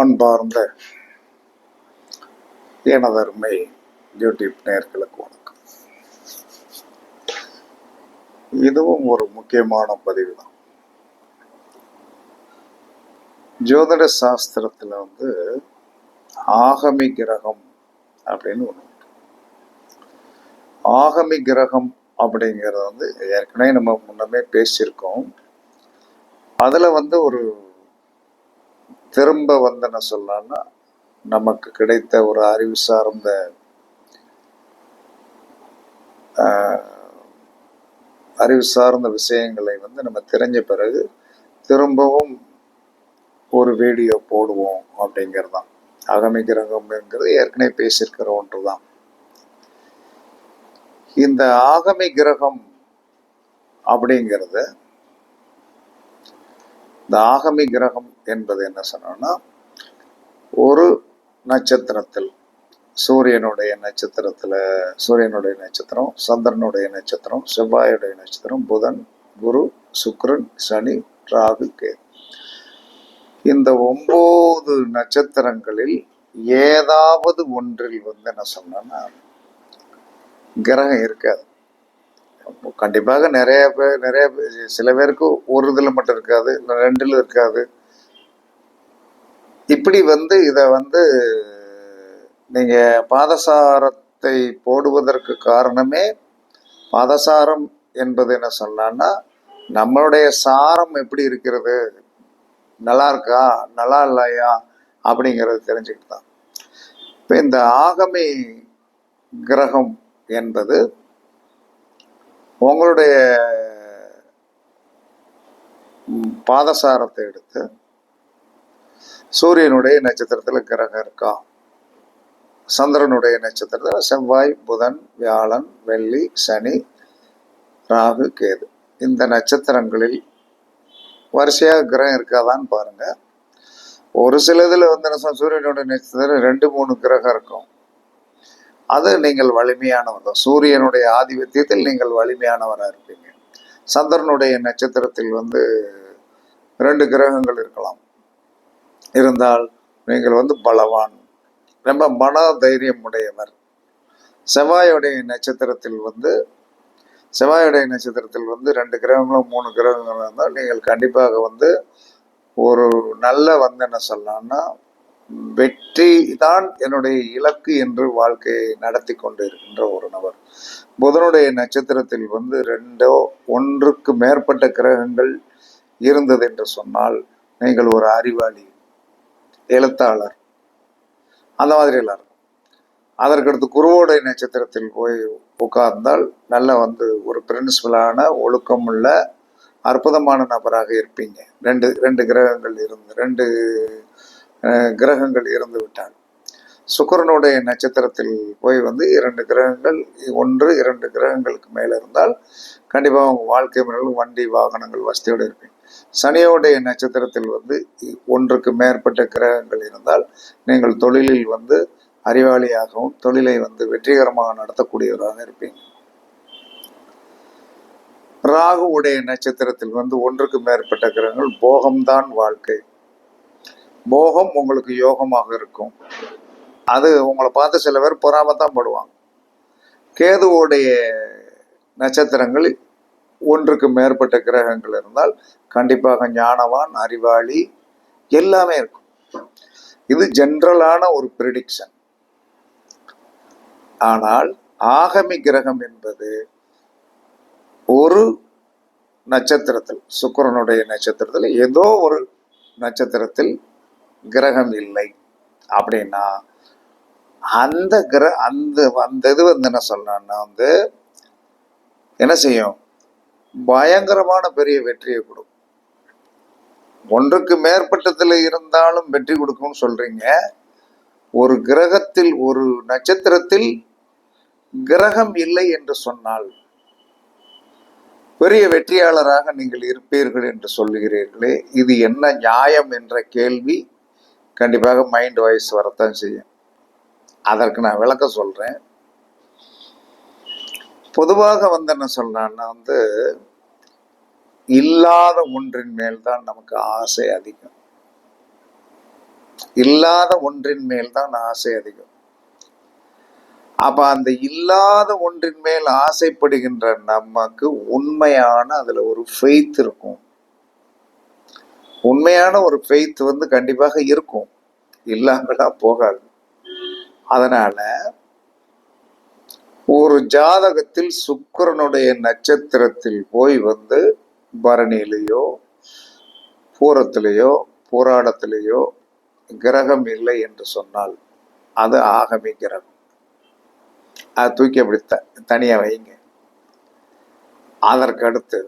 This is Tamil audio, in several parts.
அன்பார்ந்த எனதருமை யூடியூப் நேயர்களுக்கு வணக்கம். இதுவும் ஒரு முக்கியமான பதிவு தான். ஜோதிட சாஸ்திரத்துல ஆகமி கிரகம் அப்படின்னு ஒண்ணு. ஆகமி கிரகம் அப்படிங்கிறது ஏற்கனவே நம்ம முன்னமே பேசியிருக்கோம். அதுல ஒரு திரும்ப என்ன சொல்லலாம்னா, நமக்கு கிடைத்த ஒரு அறிவு சார்ந்த விஷயங்களை நம்ம தெரிஞ்ச பிறகு திரும்பவும் ஒரு வீடியோ போடுவோம் அப்படிங்கிறது தான். அகமி கிரகம்ங்கிறது ஏற்கனவே பேசியிருக்கிற ஒன்று தான். இந்த ஆகமி கிரகம் அப்படிங்கிறது, இந்த ஆகமி கிரகம் என்பது என்ன சொன்னோம்னா, ஒரு நட்சத்திரத்தில் சூரியனுடைய நட்சத்திரம், சந்திரனுடைய நட்சத்திரம், செவ்வாயுடைய நட்சத்திரம், புதன், குரு, சுக்கிரன், சனி, ராகு, கேது, இந்த 9 நட்சத்திரங்களில் ஏதாவது ஒன்றில் என்ன சொன்னா கிரகம் இருக்காது. கண்டிப்பாக நிறைய சில பேருக்கு ஒரு இதுல மட்டும் இருக்காது, இல்லை 2ல இருக்காது. இப்படி இத நீங்க பாதசாரத்தை போடுவதற்கு காரணமே, பாதசாரம் என்பது என்ன சொன்னா, நம்மளுடைய சாரம் எப்படி இருக்கிறது, நல்லா இருக்கா நல்லா இல்லையா அப்படிங்கிறது தெரிஞ்சுக்கிட்டு தான். இப்ப இந்த ஆகமி கிரகம் என்பது உங்களுடைய பாதசாரத்தை எடுத்து சூரியனுடைய நட்சத்திரத்துல கிரகம் இருக்கா, சந்திரனுடைய நட்சத்திரத்துல செவ்வாய், புதன், வியாழன், வெள்ளி, சனி, ராகு, கேது, இந்த நட்சத்திரங்களில் வரிசையாக கிரகம் இருக்காதான்னு பாருங்க. ஒரு சிலதுல சூரியனுடைய நட்சத்திரம் 2-3 கிரகம் இருக்கும். அது நீங்கள் வலிமையானவர் தான். சூரியனுடைய ஆதிபத்தியத்தில் நீங்கள் வலிமையானவராக இருப்பீங்க. சந்திரனுடைய நட்சத்திரத்தில் 2 கிரகங்கள் இருக்கலாம். இருந்தால் நீங்கள் பலவான், ரொம்ப மன தைரியம் உடையவர். செவ்வாயுடைய நட்சத்திரத்தில் 2 கிரகங்களும் 3 கிரகங்களும் இருந்தால் நீங்கள் கண்டிப்பாக ஒரு நல்ல என்ன சொல்லலாம்னா, வெற்றி தான் என்னுடைய இலக்கு என்று வாழ்க்கையை நடத்தி கொண்டு இருக்கின்ற ஒரு நபர். புதனுடைய நட்சத்திரத்தில் 1க்கு மேற்பட்ட கிரகங்கள் இருந்தது என்று சொன்னால் நீங்கள் ஒரு அறிவாளி, எழுத்தாளர், அந்த மாதிரி எல்லாம் இருக்கும். அதற்கடுத்து குருவோடைய நட்சத்திரத்தில் போய் உட்கார்ந்தால் நல்ல ஒரு பிரின்சிபலான ஒழுக்கமுள்ள அற்புதமான நபராக இருப்பீங்க. 2 கிரகங்கள் இருந்து விட்டால். சுக்கிரனுடைய நட்சத்திரத்தில் போய் 2 கிரகங்கள், 1-2 கிரகங்களுக்கு மேல இருந்தால் கண்டிப்பாக உங்க வாழ்க்கை முறையில் வண்டி வாகனங்கள் வசதியோடு இருப்பீங்க. சனியோடைய நட்சத்திரத்தில் 1க்கு மேற்பட்ட கிரகங்கள் இருந்தால் நீங்கள் தொழிலில் அறிவாளியாகவும் தொழிலை வெற்றிகரமாக நடத்தக்கூடியவராக இருப்பீங்க. ராகுவுடைய நட்சத்திரத்தில் 1க்கு மேற்பட்ட கிரகங்கள், போகம்தான் வாழ்க்கை, போகம் உங்களுக்கு யோகமாக இருக்கும். அது உங்களை பார்த்து சில பேர் பொறாமத்தான் படுவாங்க. கேதுவோடைய நட்சத்திரங்கள் 1க்கு மேற்பட்ட கிரகங்கள் இருந்தால் கண்டிப்பாக ஞானவான், அறிவாளி எல்லாமே இருக்கும். இது ஜென்ரலான ஒரு ப்ரிடிக்ஷன். ஆனால் ஆகமி கிரகம் என்பது ஒரு நட்சத்திரத்தில், சுக்கிரனுடைய நட்சத்திரத்தில் ஏதோ ஒரு நட்சத்திரத்தில் கிரகம் இல்லை அப்படின்னா அந்த இது என்ன சொல்லணும்னா என்ன செய்யும், பயங்கரமான பெரிய வெற்றியை கொடுக்கும். 1க்கு மேற்பட்டத்துல இருந்தாலும் வெற்றி கொடுக்கும்னு சொல்றீங்க. ஒரு கிரகத்தில், ஒரு நட்சத்திரத்தில் கிரகம் இல்லை என்று சொன்னால் பெரிய வெற்றியாளராக நீங்கள் இருப்பீர்கள் என்று சொல்லுகிறீர்களே, இது என்ன நியாயம் என்ற கேள்வி கண்டிப்பாக மைண்ட் வாய்ஸ் வரத்தான் செய்யும். அதற்கு நான் விளக்க சொல்றேன். பொதுவாக என்ன சொல்றான்னா இல்லாத ஒன்றின் மேல்தான் நமக்கு ஆசை அதிகம். இல்லாத ஒன்றின் மேல் தான் ஆசை அதிகம். அப்ப அந்த இல்லாத ஒன்றின் மேல் ஆசைப்படுகின்ற நமக்கு உண்மையான அதுல ஒரு ஃபெய்த் இருக்கும். உண்மையான ஒரு ஃபெய்த் கண்டிப்பாக இருக்கும், இல்லாமலாம் போகாது. அதனால ஒரு ஜாதகத்தில் சுக்கிரனுடைய நட்சத்திரத்தில் போய் பரணியிலேயோ பூரத்திலேயோ பூராடத்திலேயோ கிரகம் இல்லை என்று சொன்னால் அது ஆகமி கிரகம். அதை தூக்கி அப்படி தனியா வைங்க. அதற்கு அடுத்து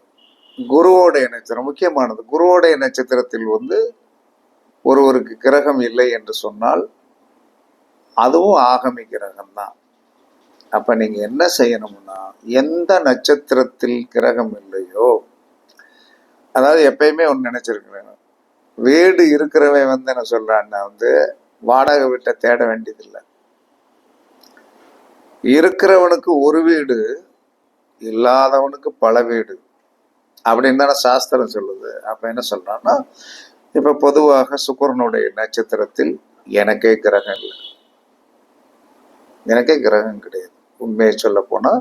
குருவோடைய நட்சத்திரம் முக்கியமானது. குருவோடைய நட்சத்திரத்தில் ஒருவருக்கு கிரகம் இல்லை என்று சொன்னால் அதுவும் ஆகமி கிரகம் தான். அப்ப நீங்க என்ன செய்யணும்னா, எந்த நட்சத்திரத்தில் கிரகம் இல்லையோ, அதாவது எப்பயுமே ஒன்று நினைச்சிருக்கிறேன், வீடு இருக்கிறவன் என்ன சொல்றான்னா வாடகை வீட்டை தேட வேண்டியதில்லை. இருக்கிறவனுக்கு ஒரு வீடு, இல்லாதவனுக்கு பல வீடு அப்படின்னு தானே சாஸ்திரம் சொல்லுது. அப்ப என்ன சொல்றான்னா, இப்ப பொதுவாக சுக்கிரனுடைய நட்சத்திரத்தில் எனக்கே கிரகம் இல்லை, எனக்கே கிரகம் கிடையாது. உண்மையை சொல்ல போனா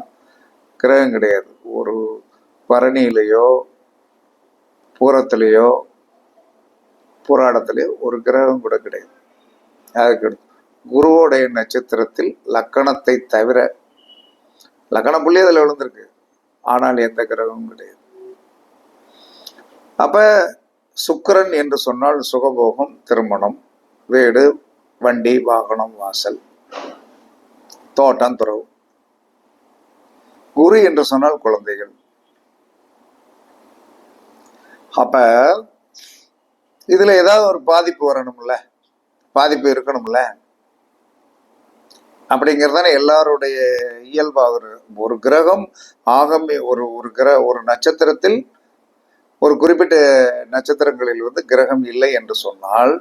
கிரகம் கிடையாது. ஒரு பரணியிலையோ பூரத்திலேயோ புராணத்திலேயோ ஒரு கிரகம் கூட கிடையாது. அதுக்கு குருவோடைய நட்சத்திரத்தில் லக்கணத்தை தவிர, லக்கணம் புள்ளி அதில் விழுந்திருக்கு, ஆனால் எந்த கிரகமும் கிடையாது. அப்ப சுக்கிரன் என்று சொன்னால் சுகபோகம், திருமணம், வீடு, வண்டி, வாகனம், வாசல், தோட்டம், துறவு. குரு என்று சொன்னால் குழந்தைகள். அப்ப இதுல ஏதாவது ஒரு பாதிப்பு வரணும்ல, பாதிப்பு இருக்கணும்ல, அப்படிங்கிறதான எல்லாருடைய இயல்பாக. ஒரு கிரகம் ஆகமே ஒரு நட்சத்திரத்தில், ஒரு குறிப்பிட்ட நட்சத்திரங்களில் கிரகம் இல்லை என்று சொன்னால்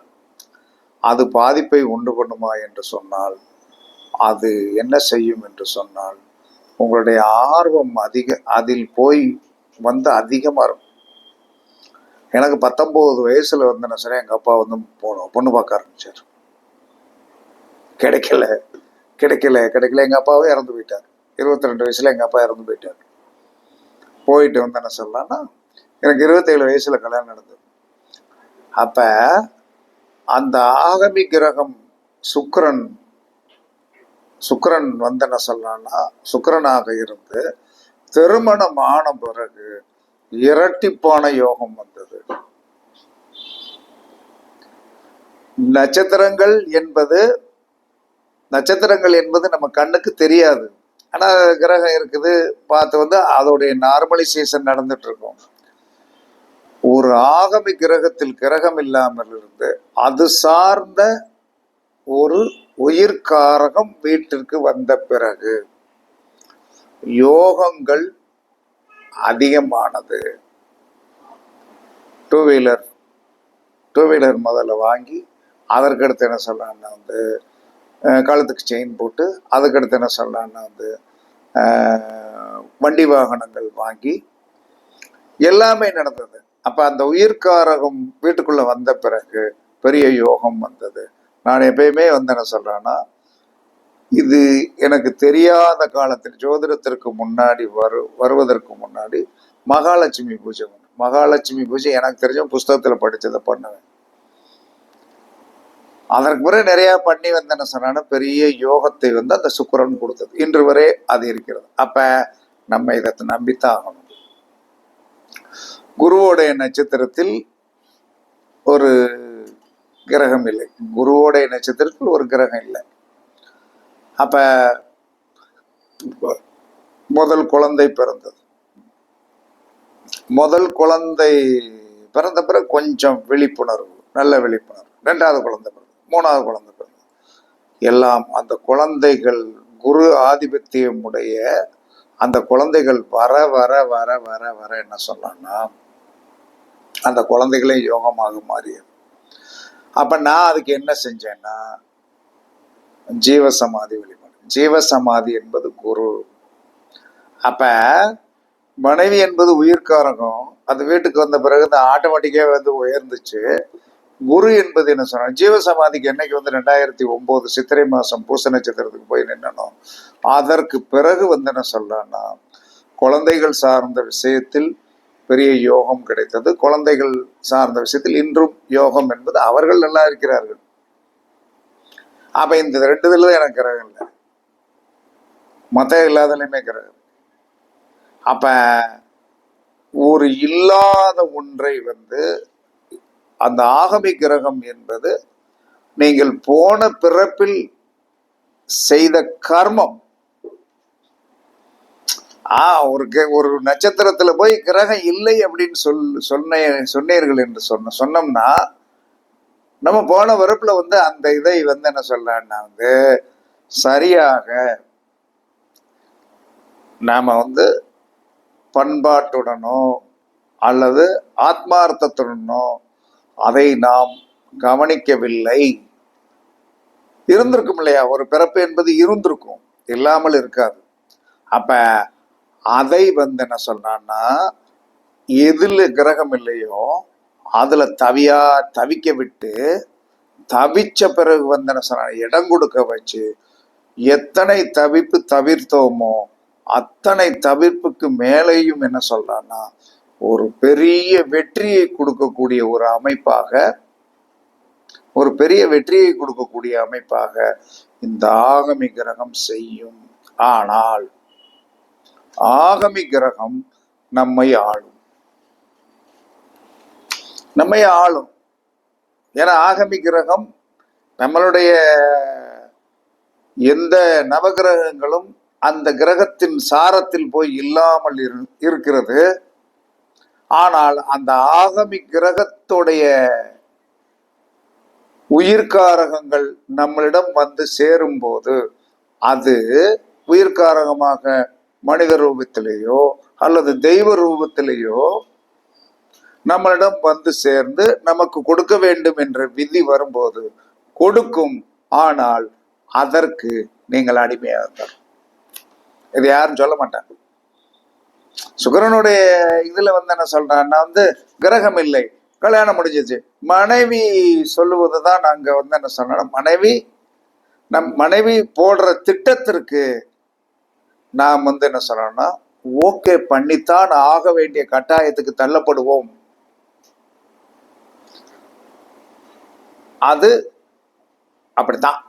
அது பாதிப்பை உண்டு பண்ணுமா என்று சொன்னால், அது என்ன செய்யும் என்று சொன்னால், உங்களுடைய ஆர்வம் அதில் போய் அதிகமா இருக்கும். எனக்கு 19 வயசுல நான் சொன்னேன், எங்க அப்பா பொண்ணு பார்க்க ஆரம்பிச்சார். கிடைக்கல கிடைக்கல கிடைக்கல. எங்க அப்பாவே இறந்து போயிட்டார். 22 வயசுல எங்க அப்பா இறந்து போயிட்டார். போயிட்டு என்ன சொல்லலாம்னா, எனக்கு 27 வயசுல கல்யாணம் நடந்தது. அப்ப அந்த ஆகமி கிரகம் சுக்கிரன் என்ன சொல்லலாம்னா, சுக்கிரனாக இருந்து திருமணம் ஆன பிறகு இரட்டிப்பான யோகம் வந்தது. நட்சத்திரங்கள் என்பது நம்ம கண்ணுக்கு தெரியாது. ஆனா கிரகம் இருக்குது, பார்த்து அதோடைய நார்மலைசேஷன் நடந்துட்டு இருக்கும். ஒரு ஆகமி கிரகத்தில் கிரகம் இல்லாமல் இருந்து அது சார்ந்த ஒரு உயிர்காரகம் வீட்டிற்கு வந்த பிறகு யோகங்கள் அதிகமானது. டூ வீலர் முதல்ல வாங்கி, அதற்கடுத்து என்ன சொல்லலாம்னா கழுத்துக்கு செயின் போட்டு, அதுக்கடுத்து என்ன சொல்லலாம்னா வண்டி வாகனங்கள் வாங்கி எல்லாமே நடந்தது. அப்ப அந்த உயிர்காரகம் வீட்டுக்குள்ள வந்த பிறகு பெரிய யோகம் வந்தது. நான் எப்பயுமே என்ன சொல்றேன்னா, இது எனக்கு தெரியாத காலத்தில் ஜோதிடத்திற்கு முன்னாடி வருவதற்கு முன்னாடி மகாலட்சுமி பூஜை மகாலட்சுமி பூஜை எனக்கு தெரிஞ்ச புஸ்தகத்துல படிச்சதை பண்ணுவேன். அதற்கு பிறகு நிறைய பண்ணி என்ன சொன்னா, பெரிய யோகத்தை அந்த சுக்கிரன் கொடுத்தது. இன்று வரை அது இருக்கிறது. அப்ப நம்ம இதை நம்பித்தான் ஆகணும். குருவோடைய நட்சத்திரத்தில் ஒரு கிரகம் இல்லை, குருவோடைய நட்சத்திரத்தில் ஒரு கிரகம் இல்லை. அப்ப முதல் குழந்தை பிறந்தது. முதல் குழந்தை பிறந்த பிறகு கொஞ்சம் விழிப்புணர்வு, நல்ல விழிப்புணர்வு. 2வது குழந்தை பிறந்தது, 3வது குழந்தை பிறந்தது. எல்லாம் அந்த குழந்தைகள் குரு ஆதிபத்தியம் உடைய அந்த குழந்தைகள் வர வர வர வர வர என்ன சொல்லலாம்னா, அந்த குழந்தைகளே யோகமாக மாறியது. அப்ப நான் அதுக்கு என்ன செஞ்சேன்னா, ஜீவசமாதி வழிபாடு. ஜீவசமாதி என்பது குரு. அப்ப மனைவி என்பது உயிர்காரகம். அது வீட்டுக்கு வந்த பிறகு ஆட்டோமேட்டிக்கா உயர்ந்துச்சு. குரு என்பது என்ன சொன்னா, ஜீவசமாதிக்கு என்னைக்கு வந்து 2009 சித்திரை மாசம் பூச நட்சத்திரத்துக்கு போய் நின்னனும், அதற்கு பிறகு வந்து என்ன சொல்றான்னா, குழந்தைகள் சார்ந்த விஷயத்தில் பெரிய யோகம் கிடைத்தது. குழந்தைகள் சார்ந்த விஷயத்தில் இன்றும் யோகம் என்பது அவர்கள் நல்லா இருக்கிறார்கள். அப்ப இந்த 2 இதுல தான் எனக்கு கிரகம் இல்லை, மத்த இல்லாதலையுமே கிரகம். அப்ப ஒரு இல்லாத ஒன்றை வந்து அந்த ஆகமி கிரகம் என்பது நீங்கள் போன பிறப்பில் செய்த கர்மம். ஒரு நட்சத்திரத்துல போய் கிரகம் இல்லை அப்படின்னு சொன்னீர்கள் என்று சொன்னோம்னா, நம்ம போன பிறப்புல வந்து அந்த இதை வந்து என்ன சொல்லலாம்னா வந்து சரியாக நாம வந்து பண்பாட்டுடனோ அல்லது ஆத்மார்த்தத்துடனோ அதை நாம் கவனிக்கவில்லை. இருந்திருக்கும் இல்லையா, ஒரு பிறப்பு என்பது இருந்திருக்கும், இல்லாமல் இருக்காது. அப்ப அதை வந்து என்ன சொன்னான்னா, எதுல கிரகம் இல்லையோ அதுல தவிக்க விட்டு, தவிச்ச பிறகு வந்து என்ன சொன்ன இடம் கொடுக்க வச்சு, எத்தனை தவிப்பு தவிர்த்தோமோ அத்தனை தவிர்ப்புக்கு மேலேயும் என்ன சொல்றான்னா ஒரு பெரிய வெற்றியை கொடுக்கக்கூடிய ஒரு அமைப்பாக, ஒரு பெரிய வெற்றியை கொடுக்கக்கூடிய அமைப்பாக இந்த ஆகமி கிரகம் செய்யும். ஆனால் ஆகமி கிரகம் நம்மை ஆளும், நம்மை ஆளும். ஏன்னா ஆகமி கிரகம் நம்மளுடைய எந்த நவகிரகங்களும் அந்த கிரகத்தின் சாரத்தில் போய் இல்லாமல் இருக்கிறது. ஆனால் அந்த ஆகமி கிரகத்துடைய உயிர்காரகங்கள் நம்மளிடம் வந்து சேரும் போது அது உயிர்காரகமாக மனித ரூபத்திலேயோ அல்லது தெய்வ ரூபத்திலேயோ நம்மளிடம் வந்து சேர்ந்து நமக்கு கொடுக்க வேண்டும் என்ற விதி வரும்போது கொடுக்கும். ஆனால் அதற்கு நீங்கள் அடிமையாக, இது யாரும் சொல்ல மாட்டாங்க. சுக்கிரனுடைய இதுல வந்து என்ன சொல்றான்னா வந்து கிரகம் இல்லை, கல்யாணம் முடிஞ்சிச்சு, மனைவி சொல்லுவதுதான் அங்க வந்து என்ன சொன்னா, மனைவி போடுற திட்டத்திற்கு நாம் வந்து என்ன சொன்னோம்னா ஓகே பண்ணித்தான் ஆக வேண்டிய கட்டாயத்துக்கு தள்ளப்படுவோம். அது அப்படித்தான்.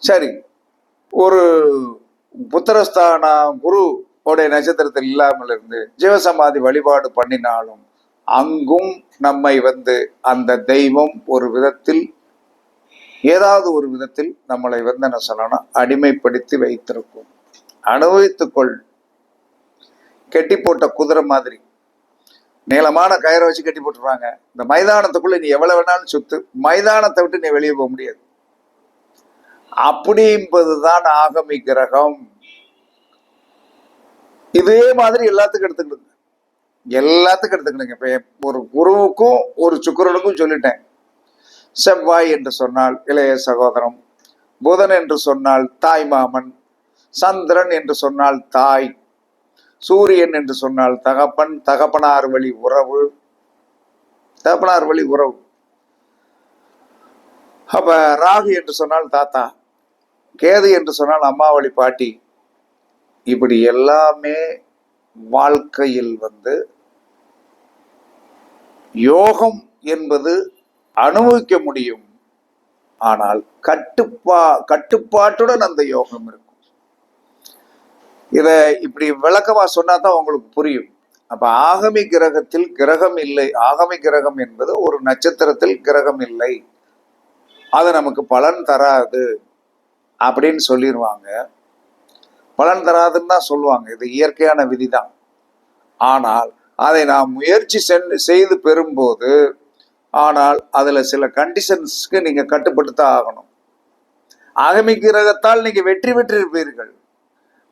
சரி, ஒரு புத்திரஸ்தான குரு உடைய நட்சத்திரத்தில் இல்லாமல் இருந்து ஜீவசமாதி வழிபாடு பண்ணினாலும் அங்கும் நம்மை வந்து அந்த தெய்வம் ஒரு விதத்தில் ஏதாவது ஒரு விதத்தில் நம்மளை வந்து என்ன சொல்லணும் அடிமைப்படுத்தி வைத்திருக்கும். அனுபவித்துக்கொள். கெட்டி போட்ட குதிரை மாதிரி நீளமான கயிறை வச்சு கட்டி போட்டுருவாங்க. இந்த மைதானத்துக்குள்ள நீ எவ்வளவு வேணாலும் சுத்து, மைதானத்தை விட்டு நீ வெளியே போக முடியாது. அப்படி என்பதுதான் ஆகமி கிரகம். இதே மாதிரி எல்லாத்துக்கும் எடுத்துக்கிடுங்க, எல்லாத்துக்கும் எடுத்துக்கிடுங்க. இப்ப ஒரு குருவுக்கும் ஒரு சுக்கிரனுக்கும் சொல்லிட்டேன். செவ்வாய் என்று சொன்னால் இளைய சகோதரம், புதன் என்று சொன்னால் தாய் மாமன், சந்திரன் என்று சொன்னால் தாய், சூரியன் என்று சொன்னால் தகப்பன், தகப்பனார் வழி உறவு, தகப்பனார் வழி உறவு. அப்ப ராகு என்று சொன்னால் தாத்தா, கேது என்று சொன்னால் அம்மா வழி பாட்டி. இப்படி எல்லாமே வாழ்க்கையில் வந்து யோகம் என்பது அனுபவிக்க முடியும். ஆனால் கட்டுப்பாட்டுடன் அந்த யோகம் இருக்கும். இத இப்படி விளக்கமா சொன்னாதான் உங்களுக்கு புரியும். அப்ப ஆகமி கிரகத்தில் கிரகம் இல்லை, ஆகமி கிரகம் என்பது ஒரு நட்சத்திரத்தில் கிரகம் இல்லை, அது நமக்கு பலன் தராது அப்படின்னு சொல்லிடுவாங்க. பலன் தராதுன்னு தான் சொல்லுவாங்க, இது இயற்கையான விதிதான். ஆனால் அதை நாம் முயற்சி செய்து பெறும்போது, ஆனால் அதுல சில கண்டிஷன்ஸ்க்கு நீங்க கட்டுப்படுத்த ஆகணும். ஆகமி கிரகத்தால் நீங்க வெற்றி பெற்றிருப்பீர்கள்.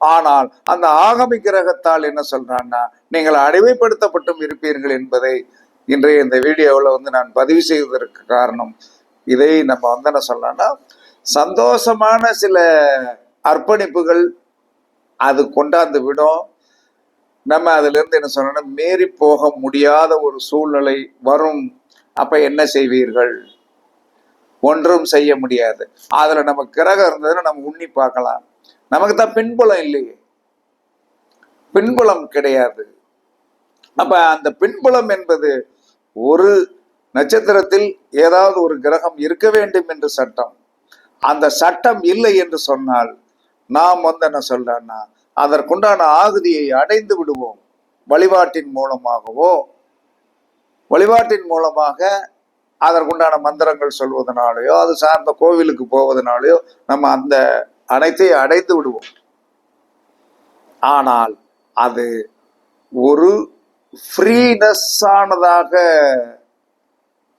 ஆனால் அந்த ஆகமி கிரகத்தால் என்ன சொல்றான்னா நீங்கள் அடிமைப்படுத்தப்பட்டும் இருப்பீர்கள் என்பதை இன்றைய இந்த வீடியோவில் வந்து நான் பதிவு செய்வதற்கு காரணம். இதை நம்ம வந்து என்ன சொல்லலாம்னா சந்தோஷமான சில அர்ப்பணிப்புகள் அது கொண்டாந்து விடும். நம்ம அதுல இருந்து என்ன சொல்லணும் மீறி போக முடியாத ஒரு சூழ்நிலை வரும். அப்ப என்ன செய்வீர்கள்? ஒன்றும் செய்ய முடியாது. அதுல நம்ம கிரகம் இருந்ததுன்னா நம்ம உண்ணி பார்க்கலாம். நமக்கு தான் பின்புலம் இல்லையே, பின்புலம் கிடையாது. அப்ப அந்த பின்புலம் என்பது ஒரு நட்சத்திரத்தில் ஏதாவது ஒரு கிரகம் இருக்க வேண்டும் என்று சட்டம். அந்த சட்டம் இல்லை என்று சொன்னால் நாம் என்ன சொல்றோம்னா அதற்குண்டான ஆகுதியை அடைந்து விடுவோம். வழிபாட்டின் மூலமாக அதற்குண்டான மந்திரங்கள் சொல்வதனாலேயோ அது சார்ந்த கோவிலுக்கு போவதனாலேயோ நம்ம அந்த அனைத்தையும் அடைந்து விடுவோம். ஆனால் அது ஒரு ஃப்ரீனஸ் ஆனதாக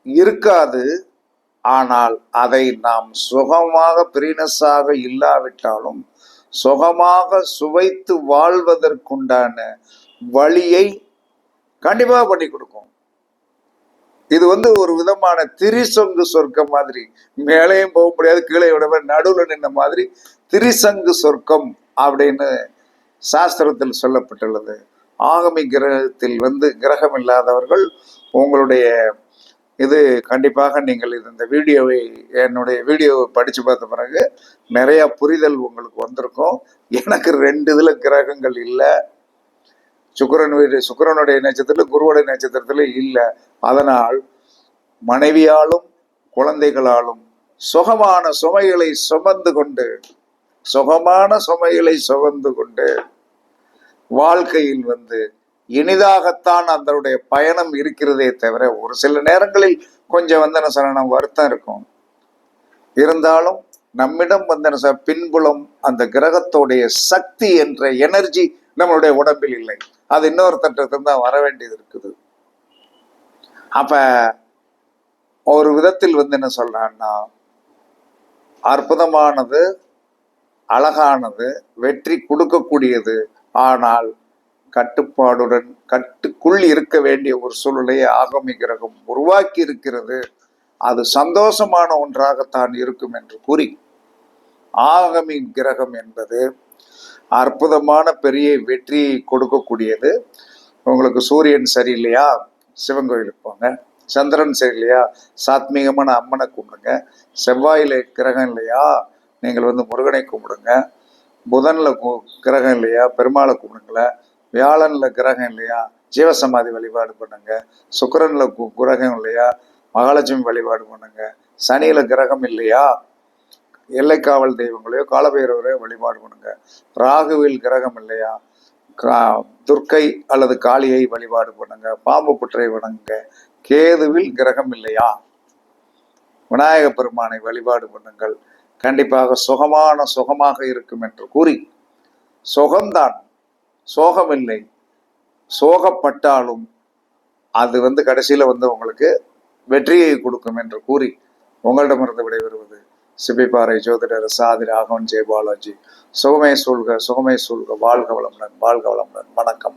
இருக்காது. ஆனால் அதை நாம் சுகமாக ஃப்ரீனஸாக இல்லாவிட்டாலும் சுகமாக சுவைத்து வாழ்வதற்குண்டான வழியை கண்டிப்பாக பண்ணி கொடுக்கும். இது ஒரு விதமான திரிசங்கு சொர்க்கம் மாதிரி, மேலேயும் போக முடியாது கீழே விட நடுவில் நின்ன மாதிரி திரிசங்கு சொர்க்கம் அப்படின்னு சாஸ்திரத்தில் சொல்லப்பட்டுள்ளது. ஆகமி கிரகத்தில் கிரகம் இல்லாதவர்கள் உங்களுடைய இது கண்டிப்பாக நீங்கள் இந்த வீடியோவை என்னுடைய வீடியோவை படித்து பார்த்த பிறகு நிறைய புரிதல் உங்களுக்கு வந்திருக்கும். எனக்கு 2 இதில் கிரகங்கள் இல்லை. சுக்கிரனுடைய நட்சத்திரத்தில் குருவுடைய நட்சத்திரத்தில் இல்லை. அதனால் மனைவியாலும் குழந்தைகளாலும் சுகமான சுமைகளை சுமந்து கொண்டு வாழ்க்கையில் இனிதாகத்தான் அதனுடைய பயணம் இருக்கிறதே தவிர ஒரு சில நேரங்களில் கொஞ்சம் வருத்தம் இருக்கும். இருந்தாலும் நம்மிடம் பின்புலம் அந்த கிரகத்தோடைய சக்தி என்ற எனர்ஜி நம்மளுடைய உடம்பில் இல்லை. அது இன்னொருத்தன் தான் வர வேண்டியது இருக்குது. அப்ப ஒரு விதத்தில் என்ன சொல்றான்னா அற்புதமானது, அழகானது, வெற்றி கொடுக்கக்கூடியது. ஆனால் கட்டுப்பாடுடன் கட்டுக்குள் இருக்க வேண்டிய ஒரு சூழ்நிலையை ஆகமி கிரகம் உருவாக்கி இருக்கிறது. அது சந்தோஷமான ஒன்றாகத்தான் இருக்கும் என்று கூறி, ஆகமி கிரகம் என்பது அற்புதமான பெரிய வெற்றியை கொடுக்கக்கூடியது. உங்களுக்கு சூரியன் சரியில்லையா, சிவன் கோயிலுக்கு போங்க. சந்திரன் சரியில்லையா, சாத்மீகமான அம்மனை கும்பிடுங்க. செவ்வாயில கிரகம் இல்லையா, நீங்கள் முருகனை கும்பிடுங்க. புதன்ல கிரகம் இல்லையா, பெருமாளை கும்பிடுங்களேன். வியாழன்ல கிரகம் இல்லையா, ஜீவசமாதி வழிபாடு பண்ணுங்க. சுக்கிரன்ல கிரகம் இல்லையா, மகாலட்சுமி வழிபாடு பண்ணுங்க. சனியில கிரகம் இல்லையா, எல்லைக்காவல் தெய்வங்களையோ காலபைரவரையோ வழிபாடு பண்ணுங்க. ராகுவில் கிரகம் இல்லையா, துர்க்கை அல்லது காளியை வழிபாடு பண்ணுங்க. பாம்பு புற்றை வணங்குங்க. கேதுவில் கிரகம் இல்லையா, விநாயக பெருமானை வழிபாடு பண்ணுங்கள். கண்டிப்பாக சுகமாக இருக்கும் என்று கூறி, சுகம்தான், சோகமில்லை. சோகப்பட்டாலும் அது கடைசியில உங்களுக்கு வெற்றியை கொடுக்கும் என்று கூறி உங்களிடமிருந்து விடைபெறுவது சிபிபாறை ஜோதிடர் சாதி ராகவன் ஜெயபாலாஜி. சுகமே சூழ்க, வாழ்க வளமுடன். வணக்கம்.